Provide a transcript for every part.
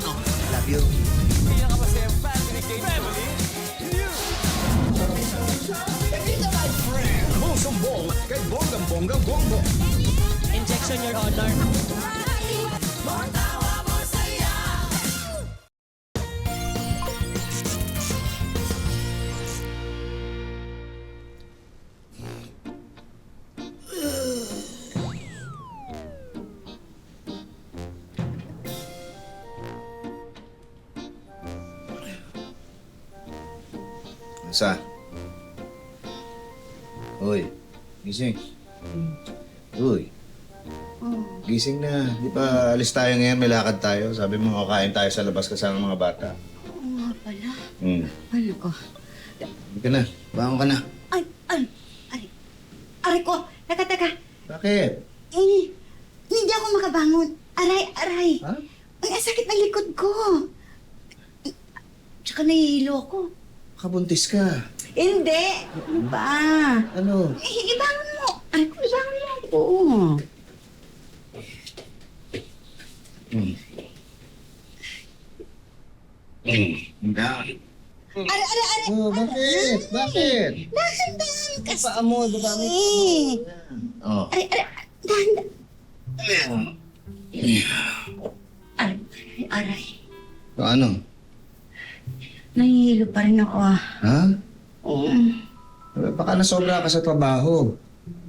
no? Love you. Pinakapasayang family game. Family Who's bong kay bonggang-bonggang bongbong. Injection, Your Honor. Sa? Uy, gising. Uy. Gising na. Di ba alis tayo ngayon, may lakad tayo. Sabi mo, kakain tayo sa labas kasama mga bata. Oo nga pala. Ano ko? Hindi ka na. Bangon ka na. Aray ko! Teka. Bakit? Hindi ako makabangon. Aray. Ha? Ang sakit ng likod ko. Tsaka nahihilo ako. Kabuntis ka. Hindi! Ano ba? Ano? Ibangon mo! Aray ko, ibangon mo ako. Hindi. Aray! Oh, bakit? Bakit? Dahan-dahan kasi. Paa mo, baba mo. Oh. Aray! Dahan-dahan. Aray. So, ano? Nahihilo pa rin ako ah. Ha? Oo. Baka nasobra ka sa trabaho.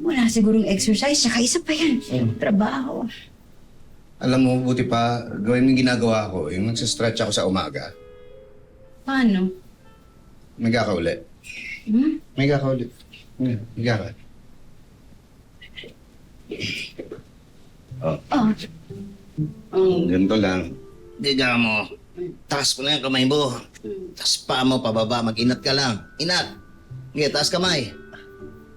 Wala sigurong exercise, tsaka isa pa yan. Trabaho. Alam mo, buti pa, gawin mo yung ginagawa ko. Yung nagsistretch ako sa umaga. Paano? May ka ulit. May ka ulit. May ka. Ganito lang. Diga mo. Taas mo na yung kamay mo. Taas pa mo, pababa. Mag-inat ka lang. Inat. Sige, taas kamay.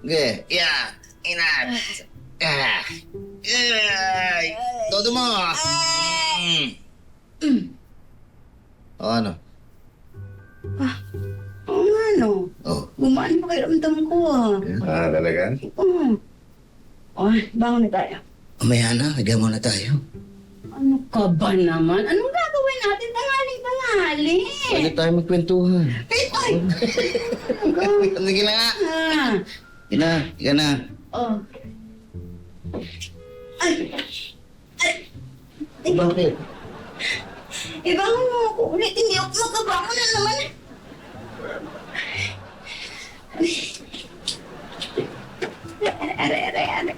Sige, yeah. Inat. Ah. Ay. Todo mo. O ano? Oo nga no. Oh. Gumaan pa kayo ko ah. Ah, talaga? Oo. Bangon na tayo. Umaya na, higa muna tayo. Ano ka ba naman? Anong gagawin natin? Tanghali. Pwede tayo magkwentuhan. Ay! Sige na nga. Ah. Higa na. Oh. Ay! Bakit? Ibangon mo ako ulit. Hindi ako makabangon na naman. Aray.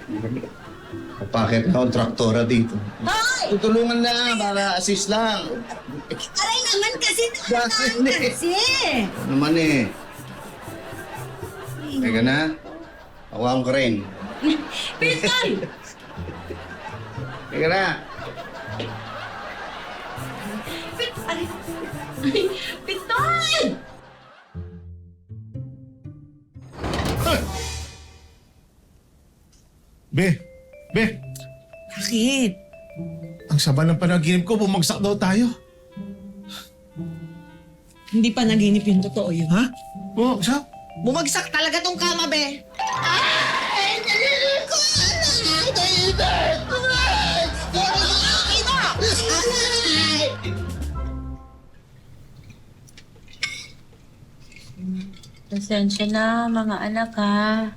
Bakit na akong traktora dito? Ay! Tutulungan na, para assist lang. Aray naman kasi. Bakit Kasi. Ano naman eh. Teka na. Hawakan ko rin. Pinsan! Teka na. Aray. Pinsan! Be! Bakit? Ang sama ng panaginip ko, bumagsak daw tayo. Hindi pa naginip yung totoo yun. Ha? Bumagsak? Bumagsak talaga tong kama, be. Pasensya na, mga anak, ha.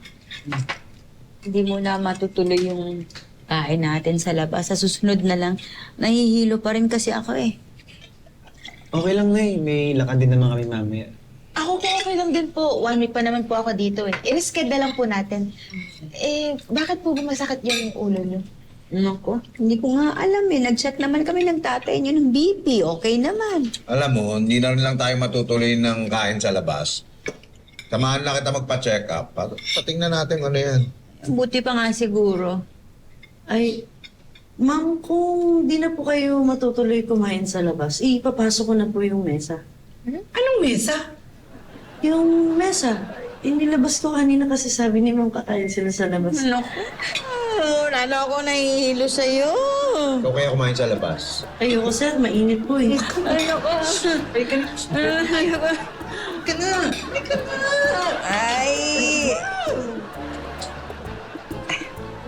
Hindi mo na matutuloy yung kain natin sa labas. Sa susunod na lang, nahihilo pa rin kasi ako eh. Okay lang na eh. May lakad din naman kami mamaya. Ako po okay lang din po. 1 week pa naman po ako dito eh. I-reschedule na lang po natin. Bakit po masakit yung ulo niyo? Nako, hindi ko nga alam eh. Nag-check naman kami ng tatay niyo ng BP. Okay naman. Alam mo, hindi na rin lang tayo matutuloy ng kain sa labas. Samahan lang kita magpa-check up. Patingnan natin ano yan. Buti pa nga siguro. Ay, ma'am, kung di na po kayo matutuloy kumain sa labas, ipapasok ko na po yung mesa. Anong mesa? Yung mesa. Inilabas ko kanina kasi sabi ni ma'am kakain sila sa labas. Nako. Wala na ako nahihilo sa'yo. Ikaw kaya kumain sa labas. Ayoko sir, mainit po eh. Ay, nako. Ay, ka na. Ay, nako. Ka na. Ay.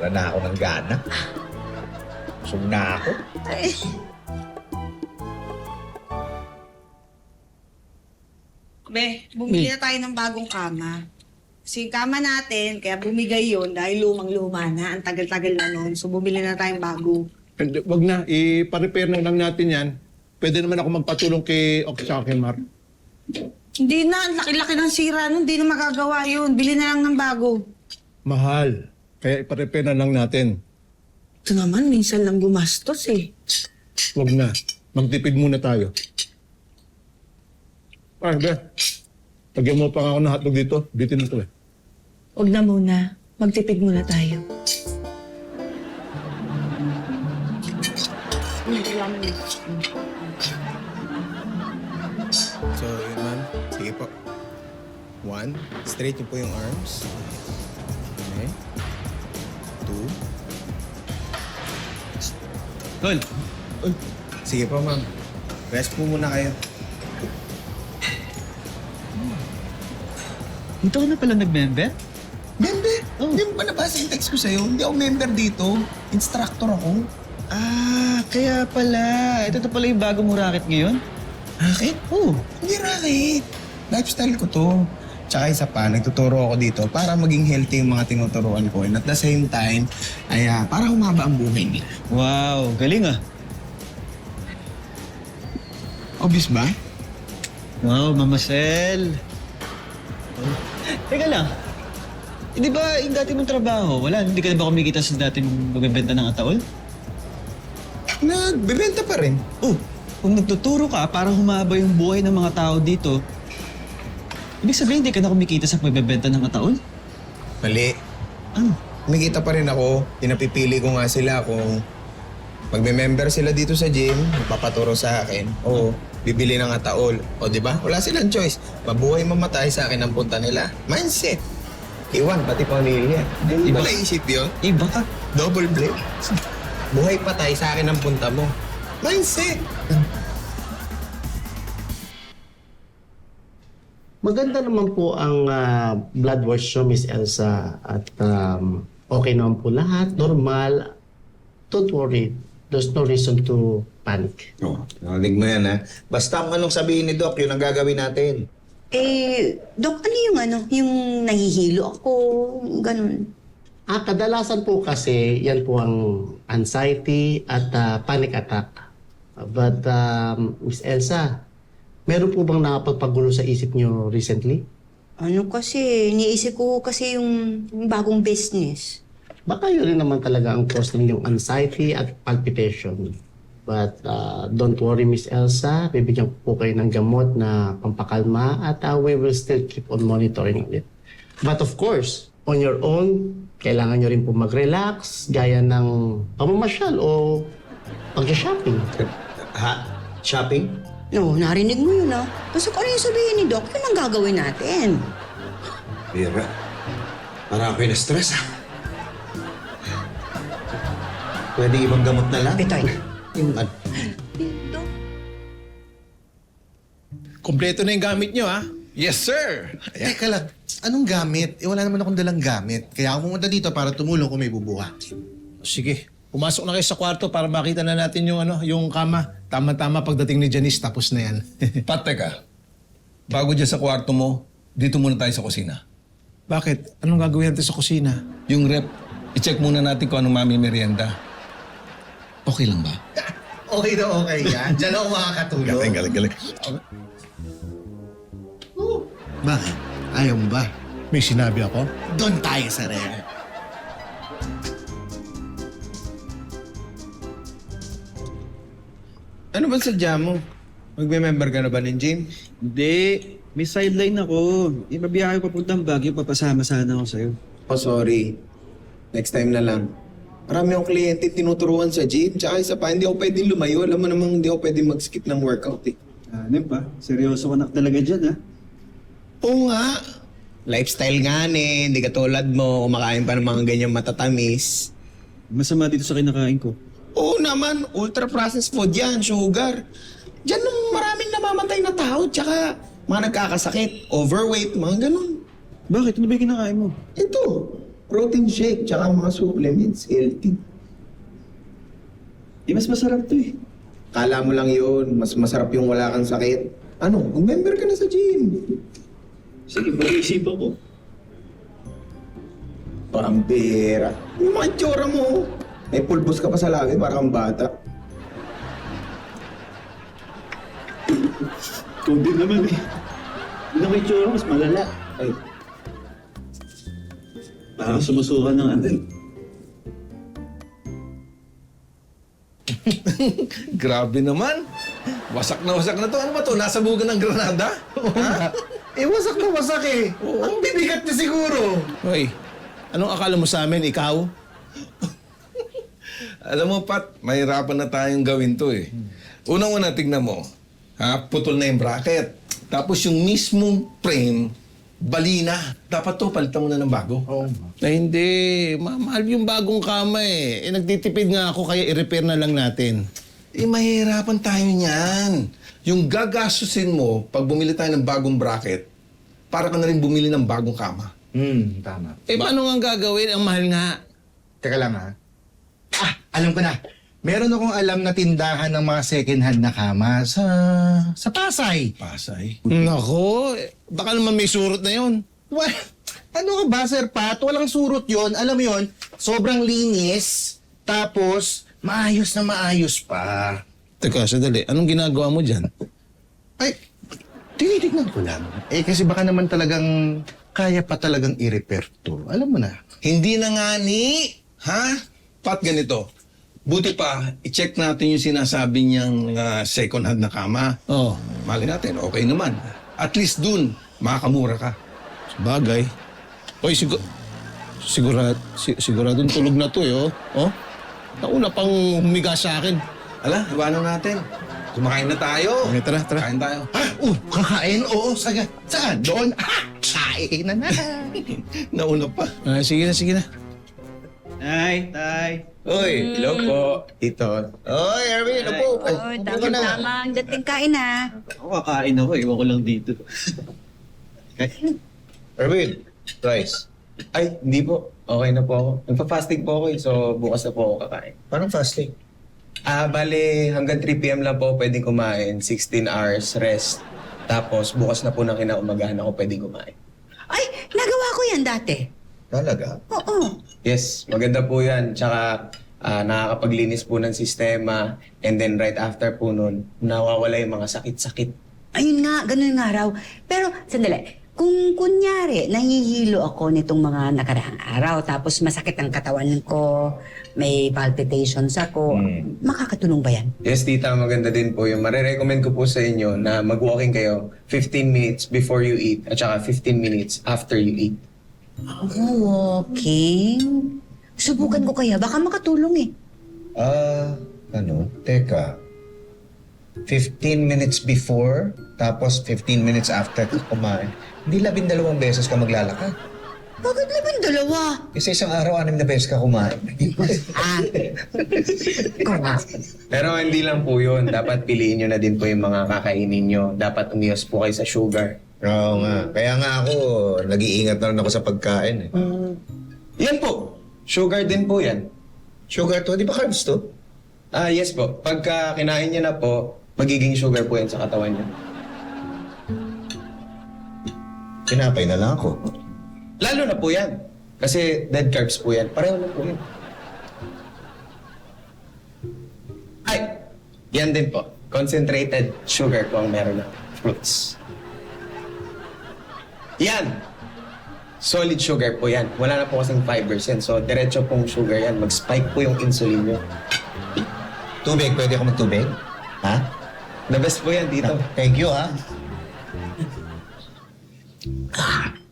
Wala na ako ng gana. Busog na ako. Be, bumili na tayo ng bagong kama. Kasi yung kama natin, kaya bumigay yun dahil lumang-luma na. Ang tagal-tagal na nun. So bumili na tayong bago. And, wag na, ipa-repair na lang natin yan. Pwede naman ako magpatulong kay Oki sa akin, Mar. Hindi na, ang laki-laki ng sira nun. Hindi na magagawa yun. Bili na lang ng bago. Mahal. Kaya ipa-repair na lang natin. Ito naman, minsan lang gumastos eh. Wag na. Magtipid muna tayo. Ay, be. Lagyan mo pa nga ako ng hotdog dito. Bitin ito eh. Huwag na muna. Magtipid muna tayo. So, yun ma'am. Sige po. 1, straight niyo po yung arms. Okay. 2. Tol, Sige po, ma'am. Rest po muna kayo. dito ka na pala nag-member? Member? Hindi mo ba nabasa yung text ko sa'yo? Hindi ako member dito. Instructor ako. Ah, kaya pala. Ito na pala yung bago mo racket ngayon? Racket? Oo. Hindi racket. Lifestyle ko to. Tsaka isa pa, nagtuturo ako dito para maging healthy yung mga tinuturuan ko. And at the same time, ay para humaba ang buhay nila. Wow, galing ah. Obvious ba? Wow, Mama Sel. Teka lang. Di ba yung dati mong trabaho, wala, hindi ka na ba kumikita sa dati mong magbebenta ng ataol? Nagbebenta pa rin. Oh, kung nagtuturo ka para humaba yung buhay ng mga tao dito, ibig sabihin hindi ka na kumikita sa pagbebenta ng ataol? Mali. Ano? Kumikita pa rin ako. Pinapipili ko nga sila kung magme-member sila dito sa gym, magpapaturo sa akin, o bibili ng ataol. O di ba? Wala silang choice. Mabuhay mamatay sa akin ang punta nila. Mindset. Iwan, pati pamilya. Hindi ba naisip yun? Iba ka. Double blade. Buhay patay sa akin ang punta mo. Mindset. Maganda naman po ang blood wash show, Miss Elsa. At okay naman po lahat. Normal. Don't worry. There's no reason to panic. Oh, narinig mo yan, ha? Basta ang anong sabihin ni Doc, yun ang gagawin natin. Dok, ano yung yung nahihilo ako, ganun. Kadalasan po kasi yan po ang anxiety at panic attack. But Miss Elsa, meron po bang nakapagpagulo sa isip niyo recently? Ano kasi, niisip ko kasi yung bagong business. Baka yun rin naman talaga ang cause ng yung anxiety at palpitation. But don't worry, Miss Elsa. Bibigyan po kayo ng gamot na pampakalma at we will still keep on monitoring it. But of course, on your own, kailangan nyo rin po mag-relax gaya ng pamamasyal o pag-shopping. Ha? Shopping? No, narinig mo yun ah. Basta kung ano yung sabihin ni Doc, yun ang gagawin natin. Bira. Para ako na-stress, ha? Pwede ibang gamot na lang? Pitoy. Yung Kompleto na yung gamit nyo, ha? Yes, sir! Teka lang, anong gamit? Wala naman akong dalang gamit. Kaya ako pumunta dito para tumulong kung may bubuha. Sige, pumasok na kayo sa kwarto para makita na natin yung yung kama. Tama-tama pagdating ni Janice, tapos na yan. Pat, teka. Bago dyan sa kwarto mo, dito muna tayo sa kusina. Bakit? Anong gagawin natin sa kusina? Yung rep, i-check muna natin kung anong mami merienda. Okay lang ba? Okay na okay yan. Diyan ako makakatulong. Galing. Bakit? Ayaw mo ba? May sinabi ako? Doon tayo sa ref. Ano ba sadya mo? Magme-member ka na ba ng gym? Hindi. May sideline ako. Ibabiyahe ko papuntang Baguio, papasama sana ako sa'yo. Oh, sorry. Next time na lang. Marami akong kliyente tinuturuan sa gym. Tsaka isa pa, hindi ako pwedeng lumayo. Alam mo namang hindi ako pwedeng mag-skip ng workout eh. Ano pa? Seryoso ka na talaga dyan, ha? Oo nga. Lifestyle nga Hindi katulad mo, kumakain pa ng mga ganyang matatamis. Masama dito sa kinakain ko. Oo naman, ultra-processed food yan, sugar. Diyan nung maraming namamatay na tao, tsaka mga nagkakasakit, overweight, mga ganun. Bakit? Ano ba yung kinakain mo? Ito, protein shake, tsaka mga supplements, healthy. Mas masarap to eh. Kala mo lang yun, mas masarap yung wala kang sakit. Ano? Mag-member ka na sa gym. Sige, pag-iisipan ko. Pambira. Yung mga itsura mo. May pulbos ka pa sa labi, parang kang bata. Ikaw din naman eh. Hindi na may tsura, mas malala. Ay. Parang sumusukan ng ano. Grabe naman. Wasak na to. Ano ba to? Nasa bugan ng Granada? Ha? Wasak na wasak eh. Ang bibigat niya siguro. Hoy, Anong akala mo sa amin, ikaw? alam mo, Pat, mahirapan na tayong gawin to eh. Unang-una, tignan mo. Putol na yung bracket. Tapos yung mismong frame, bali na. Dapat to, palitan mo na ng bago. Hindi. Mahal yung bagong kama eh. Nagtitipid nga ako, kaya i-repair na lang natin. Mahirapan tayo niyan. Yung gagastusin mo pag bumili tayo ng bagong bracket, para ka na rin bumili ng bagong kama. Tama. Paano nga gagawin? Ang mahal nga. Teka lang ha. Alam ko na. Meron akong alam na tindahan ng mga second-hand na kama sa Pasay. Pasay? Nako, baka naman may surot na yon. Well, ano ka ba, Sir Pat? Walang surot yon. Alam mo yon, sobrang linis. Tapos, maayos na maayos pa. Teka, sadali. Anong ginagawa mo dyan? Ay, tinitignan ko lang. Kasi baka naman talagang kaya pa talagang i-repair to. Alam mo na. Hindi na nga ni. Ha? Pat, ganito. Buti pa, i-check natin yung sinasabi niyang second hand na kama. Oh. Mali natin, okay naman. At least dun, makakamura ka. Bagay. Oy, siguradong tulog na to eh, oh. Oh? Nauna pang humiga sa akin. Ala, iwanan natin. Kumakain na tayo. Okay, tara. Kain tayo. Kakain? Oo, saan? Doon? Kain na. Nauna pa. Sige na. Tay. Uy, hello po. Tito. Oy, Erwin, upo. Oh, tama-tama. Ang dating kain ha. Ako kakain ako, iwan ko lang dito. Erwin, rice. Ay, hindi po. Okay na po ako. Nagpa-fasting po ako eh, so bukas na po ako kakain. Parang fasting. Bale, hanggang 3 p.m. lang po pwedeng kumain. 16 hours rest. Tapos bukas na po ng kinaumagahan ako pwedeng kumain. Ay, nagawa ko yan dati. Talaga? Oo. Yes, maganda po yan. Tsaka nakakapaglinis po ng sistema. And then right after po nun, nawawala yung mga sakit-sakit. Ayun nga, ganun nga raw. Pero, sandali. Kung kunyari, nahihilo ako nitong mga nakaraang araw, tapos masakit ang katawan ko, may palpitations ako, makakatulong ba yan? Yes, tita, maganda din po yung marirecommend ko po sa inyo na mag-walking kayo 15 minutes before you eat at saka 15 minutes after you eat. Oh, walking? Subukan ko kaya, baka makatulong eh. Teka. 15 minutes before, tapos 15 minutes after kumain. Hindi 12 beses ka maglalakad. Bakit 12? Kasi isang araw, 6 na beses ka kumain. Pero hindi lang po yun. Dapat piliin nyo na din po yung mga kakainin nyo. Dapat umiwas po kayo sa sugar. Oo nga. Kaya nga ako, nag-iingat na rin ako sa pagkain eh. Yan po. Sugar din po yan. Sugar to? Di ba carbs to? Yes po. Pagka kinain nyo na po, magiging sugar po yan sa katawan nyo. Pinapay na lang ako. Lalo na po yan. Kasi dead carbs po yan. Pareho na po yan. Ay! Yan din po. Concentrated sugar po ang meron ng fruits. Yan! Solid sugar po yan. Wala na po kasing fibers yan. So, diretso pong sugar yan. Mag-spike po yung insulin nyo. Tubig, pwede ako magtubig? Ha? The best po yan dito. Thank you, ha?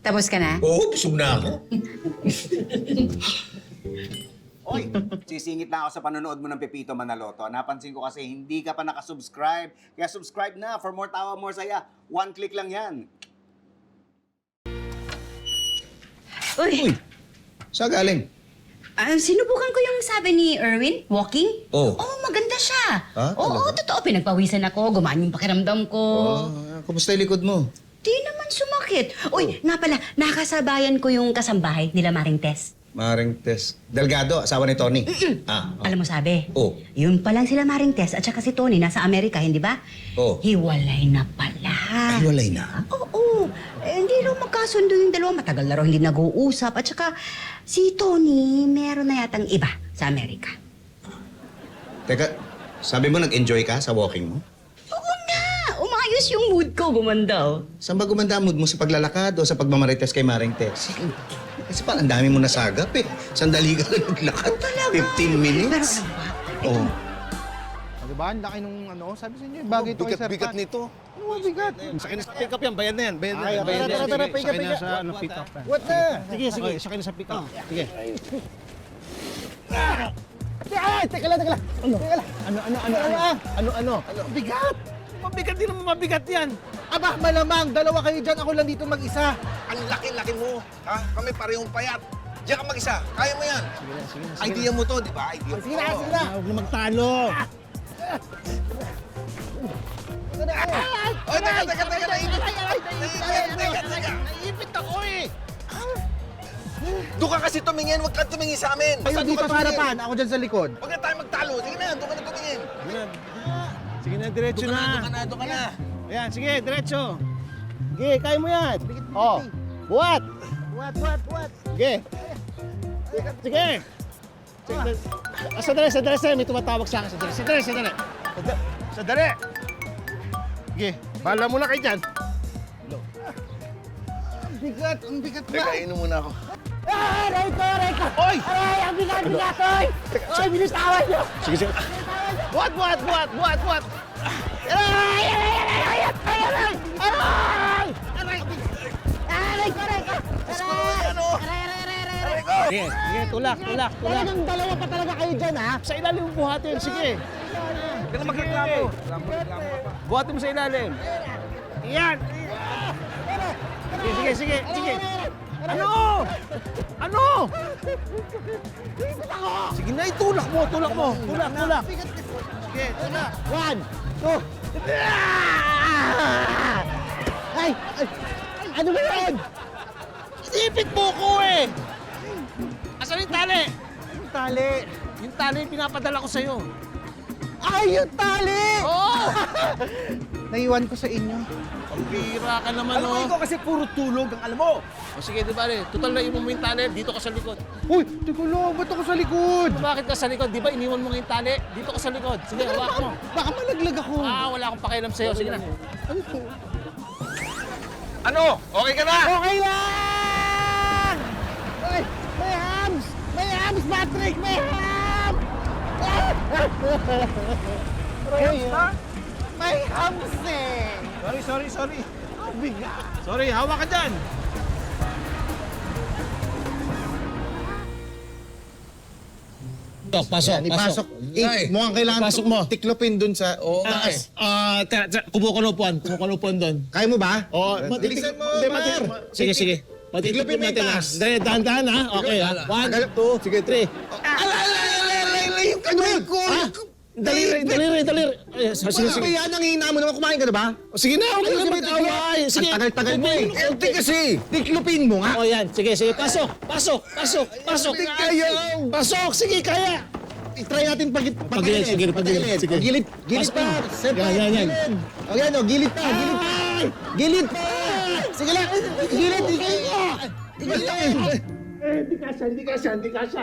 Tapos ka na? Oo, busog na ako. Oy, sisingit na ako sa panonood mo ng Pepito Manaloto. Napansin ko kasi hindi ka pa nakasubscribe. Kaya subscribe na for more tawa, more saya. 1 click lang yan. Uy, Saan galing? sinubukan ko yung sabi ni Erwin, walking. Oh. Oh, maganda siya. Oo, talaga? totoo. Pinagpawisan ako, gumaan yung pakiramdam ko. Kumusta yung likod mo? Di naman sumakit. Uy, nga pala, nakasabayan ko yung kasambahay nila Maring Tess. Maring Tess. Delgado, asawa ni Tony. Alam mo sabi, Oh. yun pa lang sila Maring Tess at saka si Tony nasa Amerika, hindi ba? Oh. Hiwalay na pala. sila. Hiwalay na? Oo. Hindi raw magkasundo yung dalawa. Matagal na raw hindi nag-uusap. At saka, si Tony, meron na yatang iba sa Amerika. Teka, sabi mo nag-enjoy ka sa walking mo? Oo na! Umayos yung mood ko. Gumanda, oh. Saan ba gumanda ang mood mo? Sa paglalakad o sa pagmamarites kay Maring Tex? Kasi parang ang dami mo nasagap eh. Sandali ka lang naglakad. 15 minutes. Pero Oh. Diba? Ang laki nung ano, sabi sa inyo, bagay ito kay Sir Pat. Bigat nito. Ano ba bigat? Sa akin pick up yan, bayad na yan. Bayad na yan. Tara, pick up. sa ano, pick up. What na? Sige, sige. Sa akin sa pick up. Sige. Ay, teka lang. Ano? Bigat! Mabigat din naman mabigat yan. Aba, malamang, dalawa kayo dyan, ako lang dito mag-isa. Ang laki-laki mo. Ha? Kami parehong payat. Diyan ka mag-isa. Kaya mo yan. Idea mo to, di ba? Idea mo Sige to. na. Huwag na magtalo. Oy, teka. Naipit ako eh. Doon ka kasi tumingin. Huwag ka tumingin sa amin. Kayo Basta dito doon ka sa tumingin. harapan, ako dyan sa likod. Huwag na tayo magtalo. Sige na, doon ka na tumingin. Sige na, diretso na. Doon ka na. Ayan, sige, diretso. Sige, kaya mo yan. Oh, buhat! Sige. Sige. Sandali. May tumatawag sa akin. Sandali. Sige, bahala muna kayo dyan. Ang bigat Teka, inom muna ako. Aray ko! Oy! Aray, ang bigat, oy! Oy, binitawan nyo! Sige. Buhat! Aray ko! Sige, tulak. Talagang dalawa pa talaga kayo dyan, ha? Sa ilalim mo buhatin, sige. Huwag ka na magreklamo. Buhatin mo sa ilalim. Yan. Sige. Ano? Sige na, itulak mo. Tulak. Sige, tulak. 1, 2. Ay! Ano ba yan? Ipit mo ko eh. Asan yung tali? Yung tali pinapadala ko sa'yo. Ay, yung tali! Oo! Naiwan ko sa inyo. Pambira ka naman, Alam mo, oh. ikaw kasi puro tulog ang alam mo. O sige, di ba, total na iwan mo yung tali, dito ka sa likod. Uy, teka lang, ba't ako sa likod? Bakit ka sa likod? Di ba iniwan mo yung tali? Dito ka sa likod. Sige, hawak mo. Baka malaglag ako. Wala akong pakialam sa'yo. Sige na. Ano to? Ano? Okay ka na? Okay lang! Ay, may hams! May hams, Patrick! May hams! May hams eh! Sorry. Sorry, hawak ka dyan. Pasok. Mukhang kailangan Pasok mo. tiklopin dun sa... Oo nga eh. Kumukunupuan doon. Kaya mo ba? Oo. Bilisan mo, Mar! Sige. Tiklopin mo yung taas. Dahan-dahan ha. Okay ha. 1, 2, sige, 3. Yung kamay ko! Daliri. Sige. Kaya nangihina mo naman, kumain ka na ba? Sige na, huwag ka Sige, mag-away. Sige. Ang tagal-tagal mo eh. Empty kasi. Tiklopin mo nga. O yan, sige. Pasok. Pasok, sige, kaya. I-try natin Pagilid, sige. Gilid pa. Yan. Gilid. O yan o, gilid pa. Gilid pa. Sige lang. Gilid. Hindi kasya.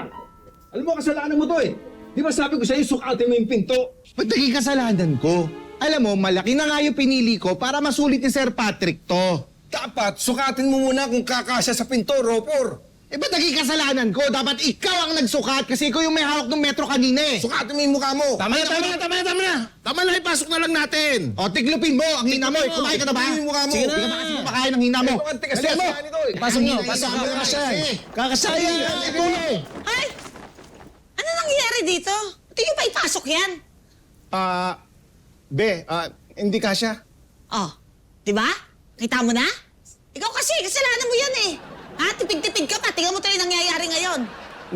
Alam mo, kasalanan mo to eh. Di ba sabi ko sa'yo, sukatin mo yung pinto? Ba't naging kasalanan ko? Alam mo, malaki na nga yung pinili ko para masulit ni Sir Patrick to. Dapat, sukatin mo muna kung kakasya sa pinto, Ropor. Eh ba't naging kasalanan ko? Dapat ikaw ang nagsukat kasi ikaw yung may hawak ng metro kanina eh. Sukatin mo yung mukha mo. Tama na. Tama na, ipasok na lang natin. O, tiglupin mo ang hina mo. Kumain ka na ba? Tiglupin mo yung mukha mo. Sige na. Hindi ka ba kasi kumakain ng hina mo? Ito ang tigas Dali mo. na nito eh. Pasok nyo. Kakasayan. Ay! Ano nangyayari dito? Hindi nyo pa ipasok yan? Hindi kasya. Oh, di ba? Kita mo na? Ikaw kasi, kasalanan mo yan eh. Ha? Tipid-tipid ka pa. Tingnan mo tuloy nangyayari ngayon.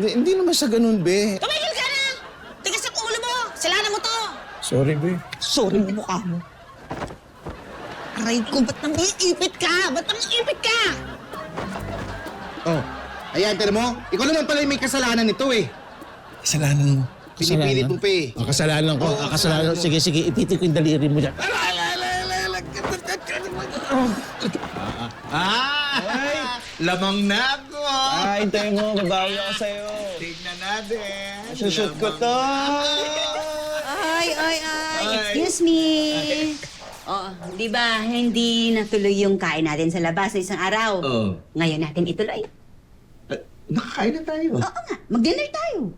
Hindi naman sa ganun, be. Tumigil ka na! Tigas ang ulo mo! Kasalanan mo to! Sorry, be. Sorry mo mukha mo. Aray ko, ba't nang iipit ka? Oh, ayan, tala mo. Ikaw naman pala yung may kasalanan nito eh. Kasalanan mo. Pinipilit mo pa eh. Kasalanan ko. Sige. Ititik ko yung daliri mo dyan. Lamang na ako! hintayin mo, babawi ako sa'yo. Tignan natin. Shoot ko to! Ay! Excuse me! Oo, di ba hindi natuloy yung kain natin sa labas sa isang araw? Oo. Ngayon natin ituloy. Nakakain na tayo. Oo nga, mag-dinner tayo.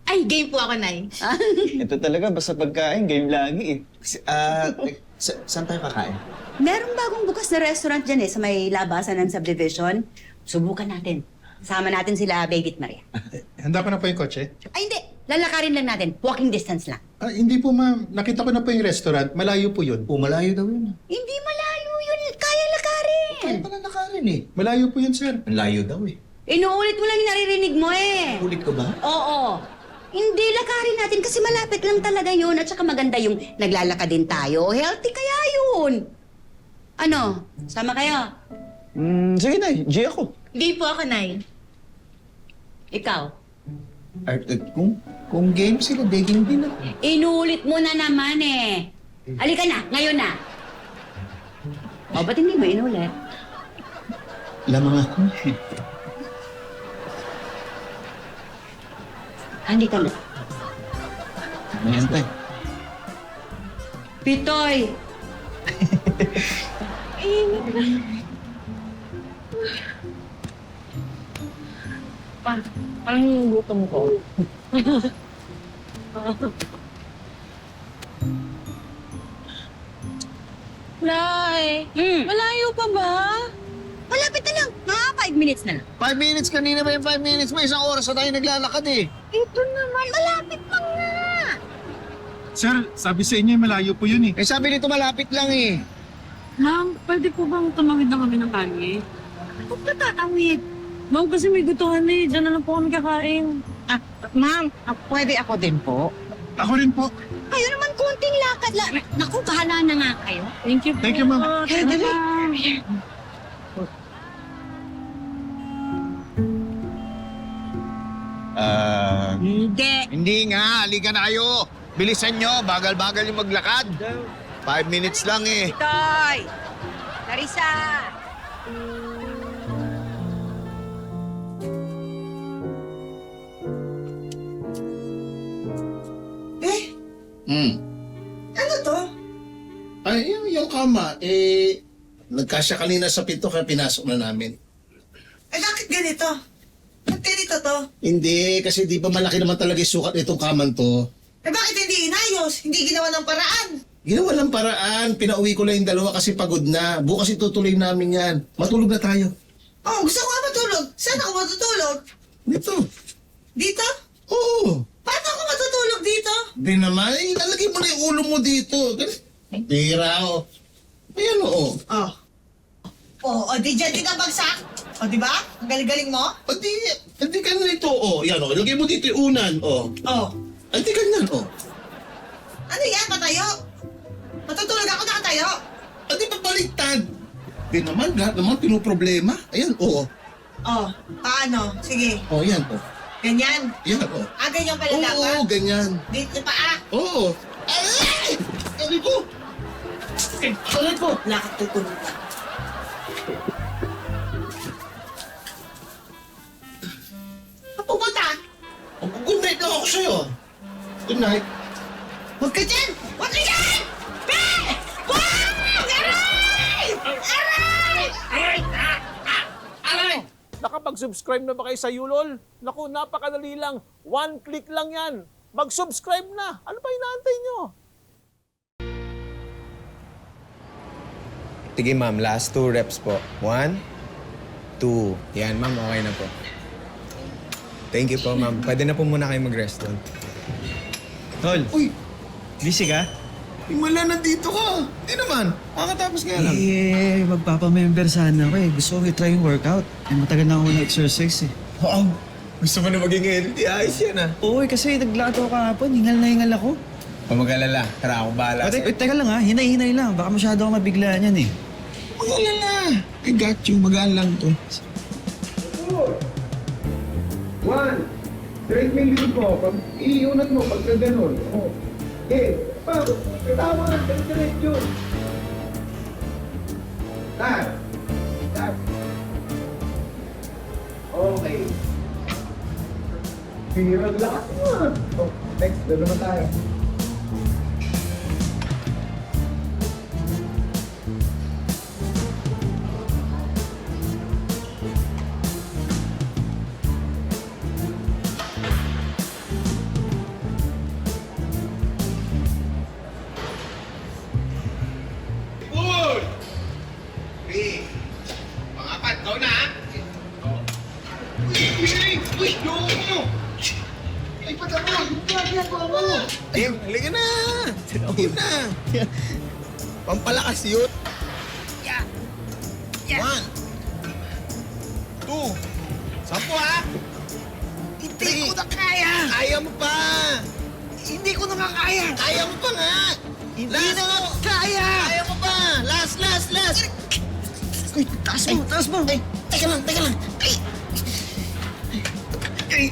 Ay, game po ako, Nay. Ito talaga, basta pagkain, game lagi Saan tayo kakain? Merong bagong bukas na restaurant dyan sa may labasan ng subdivision. Subukan natin. Sama natin sila, Baby at Maria. Handa pa na po yung kotse? Ay, hindi. Lalakarin lang natin. Walking distance lang. Hindi po, ma'am. Nakita ko na po yung restaurant. Malayo po yun. Malayo daw yun. Hindi malayo yun. Kaya lakarin. Kaya pala nakarin eh. Malayo po yun, sir. Ang layo daw eh. Inuulit mo lang yung naririnig mo eh. Ulit ko ba? Oo. Hindi, lakarin natin kasi malapit lang talaga yun. At saka maganda yung naglalakad din tayo. Healthy kaya yun. Ano? Sama kayo? Sige na, G ako. Game po ako, Nay. Ikaw? Kung game sila, dating din ako. Inulit mo na naman eh. Halika na, ngayon na. O, ba't hindi mo inulit? Lamang ako. Halika na. Ayan tayo. Pitoy! Parang gutom ko. Nay, malayo pa ba? Malapit na lang. Mga 5 minutes na lang. 5 minutes kanina ba yung 5 minutes? May isang oras na tayo naglalakad eh. Ito naman, malapit pa nga. Sir, sabi sa inyo, malayo po yun eh. Eh sabi nito malapit lang eh. Ma'am, pwede po bang tumawid na kami ng kanya? Huwag na tatawid. Ma'am, kasi may gutuhan eh. Diyan na lang po kami kakain. Ma'am, pwede ako din po. Ako rin po. Kayo naman konting lakad lang. Naku, bahala na nga kayo. Thank you po. Thank you, ma'am. Kaya dali. Hindi. Hindi nga, halika na kayo. Bilisan nyo, bagal-bagal yung maglakad. 5 minutes lang eh. Toy! Larissa! Ano to? Ay, yung kama, nagkasya kanina sa pinto kaya pinasok na namin. Bakit ganito? Ba't ganito to? Hindi, kasi di ba malaki naman talaga yung sukat nitong kaman to. Bakit hindi inayos? Hindi ginawa ng paraan? Ginawa ng paraan, pinauwi ko lang yung dalawa kasi pagod na. Bukas itutuloy namin yan. Matulog na tayo. Oh, gusto ko nga matulog. Saan ako matutulog? Dito. Dito? Oo. Paano ako matutulog dito? Di naman, ilalagay mo na yung ulo mo dito. Tira, oh. Ayan, oo. Di dyan din ang bagsak. Di ba? Ang galing-galing mo? Hindi ka na ito, oh. Yan, oh. Ilagay mo dito yung unan, oh. Hindi ganyan, oh. Ano yan? Patayo? Matutulog ako nakatayo? Hindi pa baliktad. Di naman, lahat naman pinoproblema. Ayan, oo. Paano? Sige. Yan, oh. Ganyan? Yan, oh. Ganyan pala dapat? Oo, ganyan. Dito pa Oo. Ay! Sabi ko! Tulad po. Lakad tutulog ka. Pupunta? Good night lang ako sa'yo. Good night. Huwag ka dyan! Huwag ka dyan! Be! Wag! Aray! Aray! Aray! Nakapag-subscribe na ba kayo sa Yulol? Naku, napakadali lang. 1 click lang yan. Mag-subscribe na. Ano pa inaantay nyo? Sige ma'am, last 2 reps po. 1, 2. Yan ma'am, okay na po. Thank you po ma'am. Pwede na po muna kayo mag-rest doon. Tol, busy ka? Wala, nandito ka. Hindi naman. Makakatapos nga lang. Magpapamember sana ako eh. Gusto ko i-try yung workout. Matagal na ako na-exercise eh. Wow! Gusto mo na maging healthy. Ayos yan ah. Oo kasi naglakad ako kahapon. Hingal na hingal ako. Huwag mag-alala. Tara ako bahala sa'yo. Teka lang ha. Hinay-hinay lang. Baka masyado ako mabiglaan yan eh. Mag-alala. I got you. Magaan lang to. 1. Straight mo yung likod mo. Pag iunat mo, pag na gano'n. Okay. Pa, tama. Diretso. Dad! Dad! Okay. Hirap lakas mo. Oh, next, doon naman tayo. Good! 3. Pangapat, ikaw na ha? Uy! Loko! Ay, patama! Ginagawa mo! Ay, halika na! Sige na! Pampalakas yun! 1 2 10 ha? Hindi ko na kaya! Kaya mo pa! Hindi ko na kaya! Kaya mo pa nga! Hindi na nga kaya! Kaya mo pa! Last! Uy, taas mo! Ay, teka lang! Ay!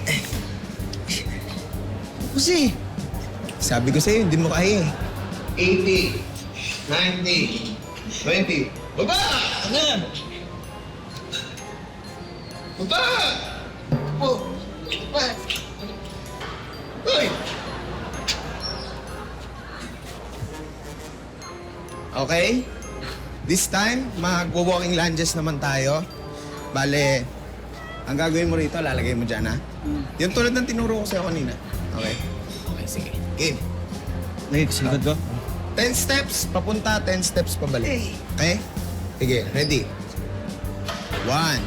Kasi, sabi ko sa'yo, hindi mo kaya eh. 80, 90, 20. Baba! Ano? Baba! Baba! Uy! Okay? This time, mag-walking lunges naman tayo. Bale, ang gagawin mo rito, lalagay mo dyan, ha? Yung tulad ng tinuro ko sa'yo kanina. Okay? Okay, sige. Game. Lagay ko sa likod ko. 10 steps, papunta, 10 steps pabalik. Okay? Sige, ready? 1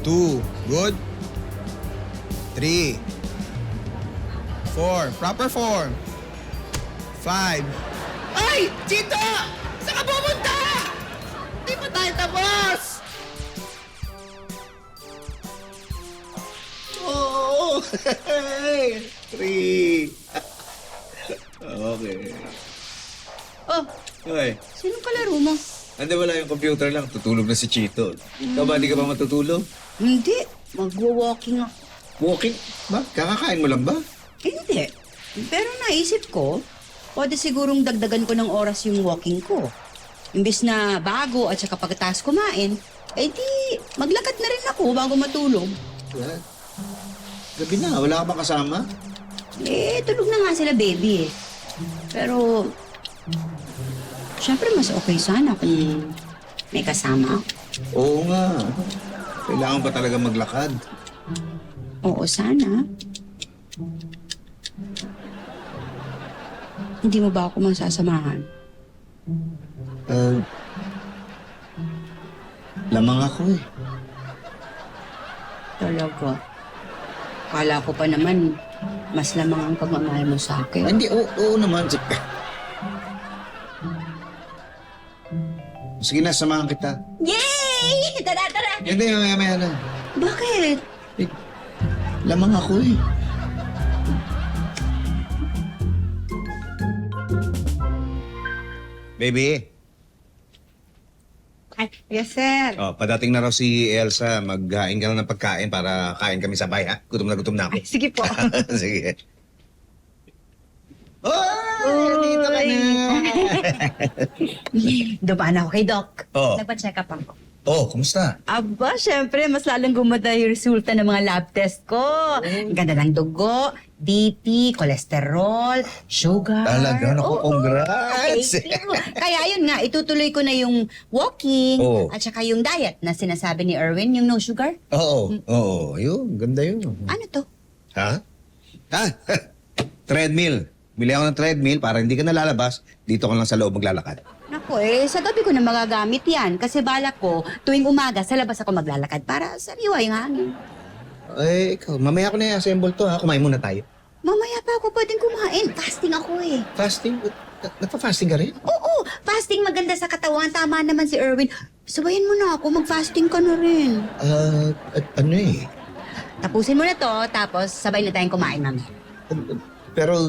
2, good. 3 4, proper form. 5. Ay! Chito! Saan ka pupunta? Di pa tayo tapos! Oh! 3. Okay. Oh, Okay. sino kalaro mo? Hindi, wala yung computer lang. Tutulog na si Chito. Ikaw ba, hindi ka ba matutulog? Hindi, magwo-walking ako. Walking? Ba? Kakakain mo lang ba? Hindi. Pero naisip ko, pwede sigurong dagdagan ko ng oras yung walking ko. Imbis na bago at saka pagkatapos kumain, eh di maglakad na rin ako bago matulog. Wala. Gabi na, wala ka ba kasama? Eh, tulog na nga sila, baby. Pero, syempre mas okay sana kung may kasama ako. Oo nga. Kailangan ba talaga maglakad? Oo, sana. Hindi mo ba ako masasamahan? Lamang ako eh. Talaga. Kala ko pa naman, mas lamang ang pagmamahal mo sa akin. Hindi, oo naman. Sige na, samahan kita. Yay! Tara! Hindi, maya na. Bakit? Lamang ako eh. Baby, Ay, yes, sir. oh, padating na raw si Elsa. Maghain ka na ng pagkain para kain kami sabay, ha? Gutom na ako. Sige po. Sige. Dito ka na. Dumaan ako kay Doc. Oo. Nagpa-check up ako. Oh, kumusta? Aba, syempre, mas lalong gumanda yung resulta ng mga lab test ko. Ang ganda ng dugo, BP, cholesterol, sugar. Talaga? Naku, Oo, congrats! thank you. Kaya yun nga, itutuloy ko na yung walking Oo. at saka yung diet na sinasabi ni Erwin, yung no sugar. Oo. Yun, ganda yun. Ano to? Ha? Treadmill. Bili ako ng treadmill para hindi ka nalalabas. Dito ka lang sa loob maglalakad. Naku sa gabi ko na magagamit yan. Kasi balak ko, tuwing umaga, sa labas ako maglalakad para sariwa yung hangin. Ikaw, mamaya ko na i-assemble to, ha? Kumain muna tayo. Mamaya pa ako pwedeng kumain. Fasting ako eh. Fasting? Nagpa-fasting ka rin? Oo, fasting maganda sa katawan. Tama naman si Erwin. Sabayan mo na ako, mag-fasting ka na rin. Ano eh? Tapusin mo na to, tapos sabay na tayong kumain, mami. Pero,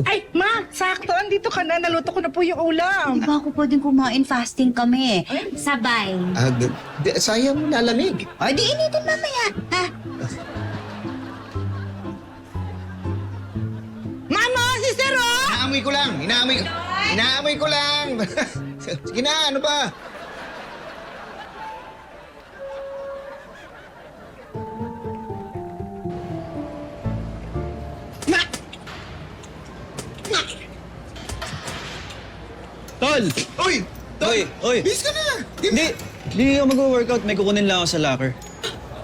Ay, ma, sakto. Andito ka na. Naluto ko na po yung ulam. Hindi ba ako pwedeng kumain? Fasting kami. Sabay. sayang lalamig. Ay, di initin mamaya. Ha? Mama, si Sir, oh! Inaamoy ko lang. Inaamoy ko. Inaamoy ko lang. Sige na, ano ba? Tol! Uy! Oy! Bis ka na! Hindi ako mag-workout. May kukunin lang ako sa locker.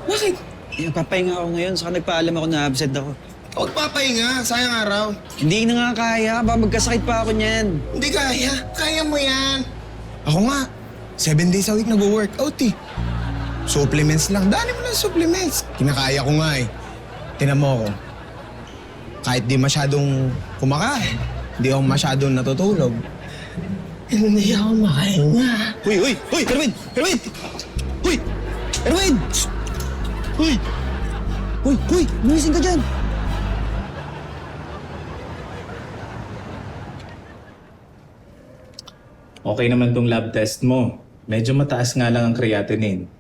Bakit? Nagpapahinga ako ngayon, saka nagpaalam ako na absent ako. Huwag papahinga, sayang araw. Hindi na nga kaya, baka magkasakit pa ako niyan. Hindi kaya. Kaya mo yan. Ako nga, 7 days a week nag-workout eh. Supplements lang. Dali mo ng supplements. Kinakaya ko nga eh. Tinan mo ako. Kahit di masyadong kumakain, di ako masyadong natutulog. Hindi ako makahinga. Uy! Erwin! Uy! Erwin! Uy! Lumising ka dyan! Okay naman tong lab test mo. Medyo mataas nga lang ang creatinine.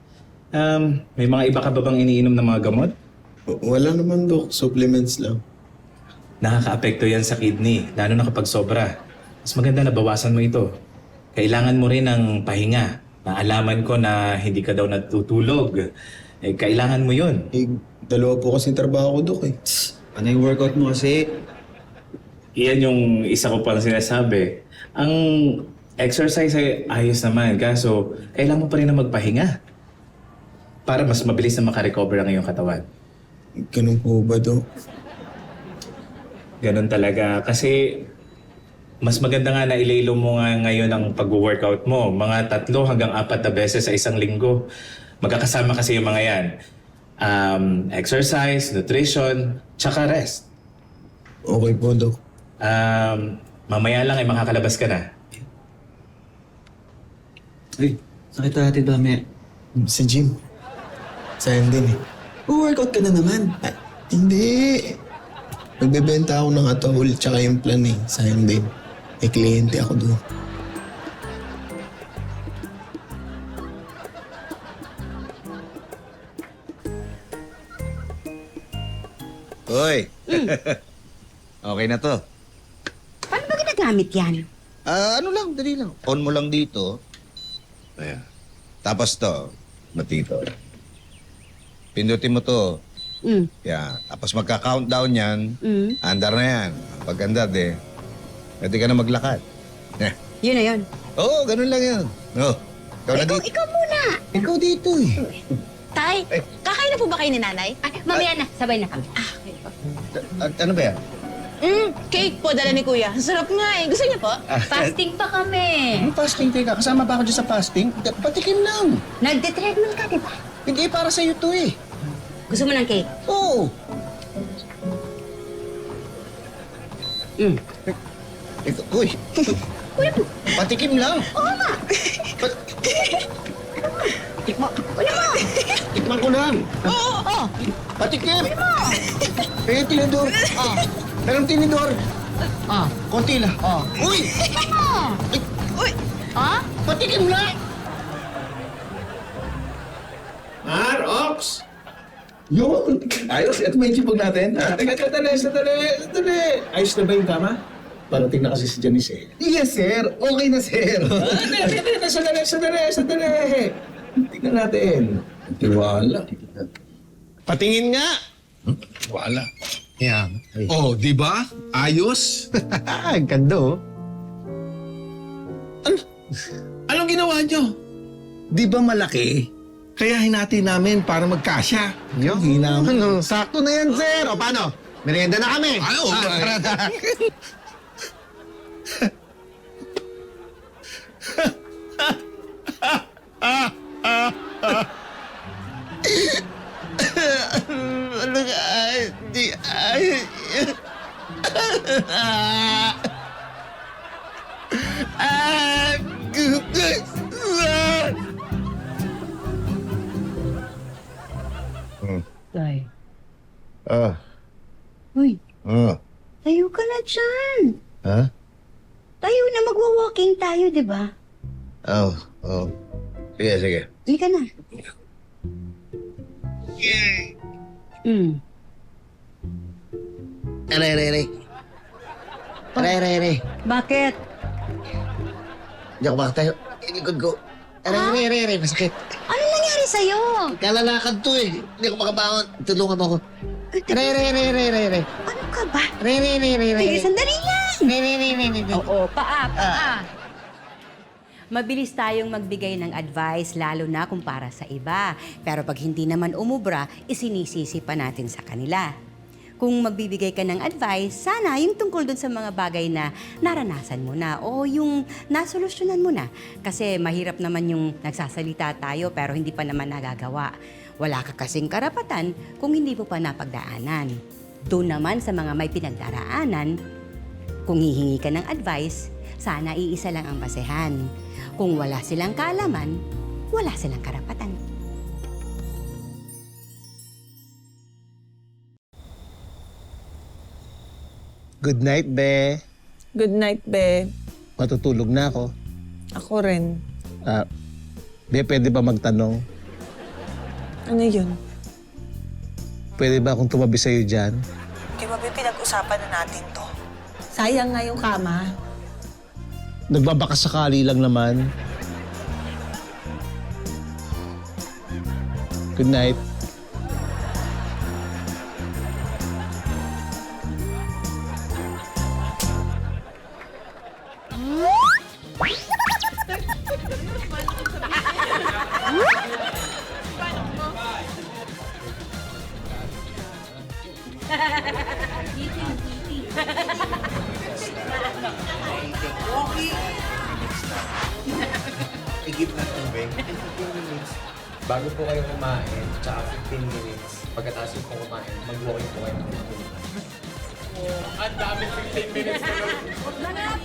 May mga iba ka ba bang iniinom ng mga gamot? Wala naman, Dok. Supplements lang. Nakaka-apekto yan sa kidney, lalo na kapag sobra. Mas maganda na bawasan mo ito. Kailangan mo rin ng pahinga. Naalaman ko na hindi ka daw natutulog. Kailangan mo yun. Dalawa po kasing trabaho ko, Dok eh. Ano yung workout mo kasi? Iyan yung isa ko pang sinasabi. Ang exercise ay ayos naman, kaso kailangan mo pa rin na magpahinga para mas mabilis na makarecover ang iyong katawan. Ganun po ba, Dok? Ganun talaga. Kasi mas maganda nga na ilaylo mo nga ngayon ang pag-workout mo. Mga 3 hanggang 4 na beses sa isang linggo. Magkakasama kasi yung mga yan. Exercise, nutrition, tsaka rest. Okay po, Dok. Mamaya lang ay makakalabas ka na. Uy, sakit natin ba, may? Sa gym. Sayang din eh. Workout ka na naman. Hindi. Nagbebenta ako ng atahol tsaka yung plan eh. Sayang din. May kliyente ako doon. Hoy! Okay na to. Paano ba ginagamit yan? Ano lang, dali lang. On mo lang dito. Ayan. Tapos to, matito. Pindutin mo to. Yan. Tapos magka-countdown yan. Andar na yan. Pag-andar pwede ka na maglakad. Yun na yun. Oo, ganun lang yan. Oh, ikaw na dito. Ikaw muna. Ikaw dito eh. Tay, kakain na po ba kayo ni nanay? Ay, mamaya na. Sabay na kami. Ano ba yan? Cake po dala ni kuya. Ang sarap nga eh. Gusto niyo po? Fasting pa kami. Ano fasting ka? Kasama ba ako dyan sa fasting? Patikim lang. Nagde-treadmill ka, di ba? Hindi, para sa'yo to eh. Gusto mo ng cake? Oo. Uy. Patikim lang. Oo nga. Tikman ko lang. Oo. Patikim. Tinidor. Merong tinidor. Konti lang. Uy! Uy! Patikim lang. Ox! Yun! Ayos, ito may chipog natin. Teka, sandali. Ayos na ba yung kama? Parating na kasi si Janice eh. Yes, sir. Okay na, sir. Sandali. Tingnan natin. Tiwala. Patingin nga! Tiwala. Yan. Oh, di ba? Ayos. Ang ganda oh. Anong ginawa nyo? Di ba malaki? Kaya hinati namin para magkasya. Yo, ano, sakto na yan, sir. O paano? Merienda na kami. Ay, oo. Tay. Uy. Tayo ka na dyan. Ha? Tayo na magwa-walking tayo, di ba? Oh. Sige. Hindi ka na. Aray. Bakit? Hindi ako makatayo. Likod ko. Aray, masakit. Ano nangyari sa'yo? Kalalakad to eh. Hindi ako makabangon. Tulungan mo ako. Aray. Ano ka ba? Aray. Sige, sandali lang. Aray. Oo, paa. Mabilis tayong magbigay ng advice, lalo na kung para sa iba. Pero pag hindi naman umubra, isinisisi pa natin sa kanila. Kung magbibigay ka ng advice, sana yung tungkol dun sa mga bagay na naranasan mo na o yung nasolusyonan mo na. Kasi mahirap naman yung nagsasalita tayo pero hindi pa naman nagagawa. Wala ka kasing karapatan kung hindi mo pa napagdaanan. Doon naman sa mga may pinagdaraanan, kung hihingi ka ng advice, sana iisa lang ang basehan. Kung wala silang kaalaman, wala silang karapatan. Good night, be. Good night, Be. Matutulog na ako. Ako rin. Be, pwede ba magtanong? Ano yun? Pwede ba akong tumabi sa'yo dyan? Di ba, Be, pinag-usapan na natin to? Sayang nga yung kama. Nagbabaka sakali lang naman. Good night. Igip na tubig. 15 minutes. Bago po kayo kumain, tsaka 15 minutes. Pagkatapos po kumain, mag-walking po kayo ng Ang dami 15 minutes na yun.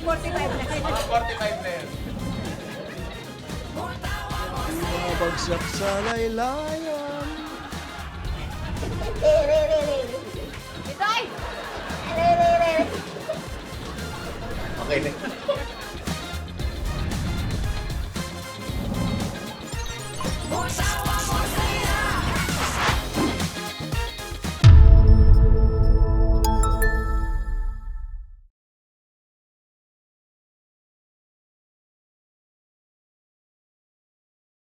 45 na. 45 na yan. Bagsak sa laylayan. Itoy! Okay na. More